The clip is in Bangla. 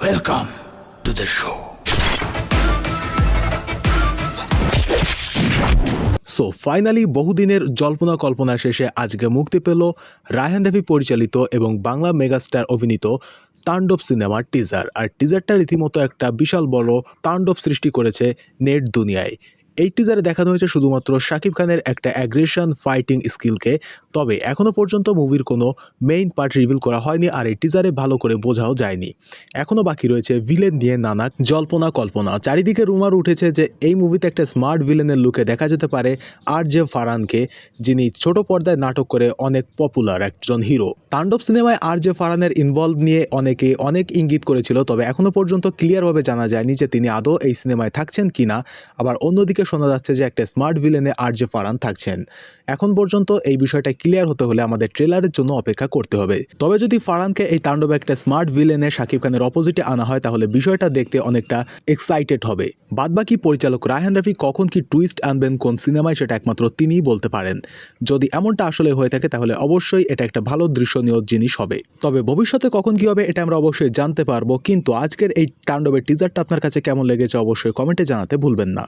Welcome to the show. So finally বহুদিনের জল্পনা কল্পনা শেষে আজকে মুক্তি পেল রায়হান রাফি পরিচালিত এবং বাংলা মেগাস্টার অভিনীত তাণ্ডব সিনেমার টিজার। আর টিজারটা রীতিমতো একটা বিশাল বড় তাণ্ডব সৃষ্টি করেছে নেট দুনিয়ায়। এই টিজারে দেখানো হয়েছে শুধুমাত্র শাকিব খানের একটা অ্যাগ্রেশন ফাইটিং স্কিলকে, তবে এখনো পর্যন্ত মুভির কোনো মেইন পার্ট রিভিল করা হয়নি আর এই টিজারে ভালো করে বোঝাও যায়নি। এখনো বাকি রয়েছে ভিলেন নিয়ে নানা জল্পনা কল্পনা। চারিদিকে রুমার উঠেছে যে এই মুভিতে একটা স্মার্ট ভিলেনের লুকে দেখা যেতে পারে RJ ফারহানকে, যিনি ছোট পর্দায় নাটক করে অনেক পপুলার একজন হিরো। তাণ্ডব সিনেমায় RJ ফারহানের ইনভলভ নিয়ে অনেকে অনেক ইঙ্গিত করেছিল, তবে এখনো পর্যন্ত ক্লিয়ারভাবে জানা যায়নি যে তিনি আদৌ এই সিনেমায় থাকছেন কিনা। আবার অন্যদিকে শোনা যাচ্ছে যে একটা স্মার্ট ভিলেনে RJ ফারহান থাকছেন। এখন পর্যন্ত এই বিষয়টা ক্লিয়ার হতে হলে আমাদের ট্রেলারের জন্য অপেক্ষা করতে হবে। তবে যদি ফারহানকে এই তাণ্ডবে একটা স্মার্ট ভিলেনে শাকিব খানের অপোজিটে আনা হয় তাহলে বিষয়টা দেখতে অনেকটা এক্সাইটেড হবে। বাদবাকি পরিচালক রায়হান রাফি কখন কি টুইস্ট আনবেন কোন সিনেমায় সেটা একমাত্র তিনিই বলতে পারেন। যদি এমনটা আসলে হয়ে থাকে তাহলে অবশ্যই এটা একটা ভালো দৃশ্যনীয় জিনিস হবে। তবে ভবিষ্যতে কখন কি হবে এটা আমরা অবশ্যই জানতে পারবো। কিন্তু আজকের এই তাণ্ডবের টিজারটা আপনার কাছে কেমন লেগেছে অবশ্যই কমেন্টে জানাতে ভুলবেন না।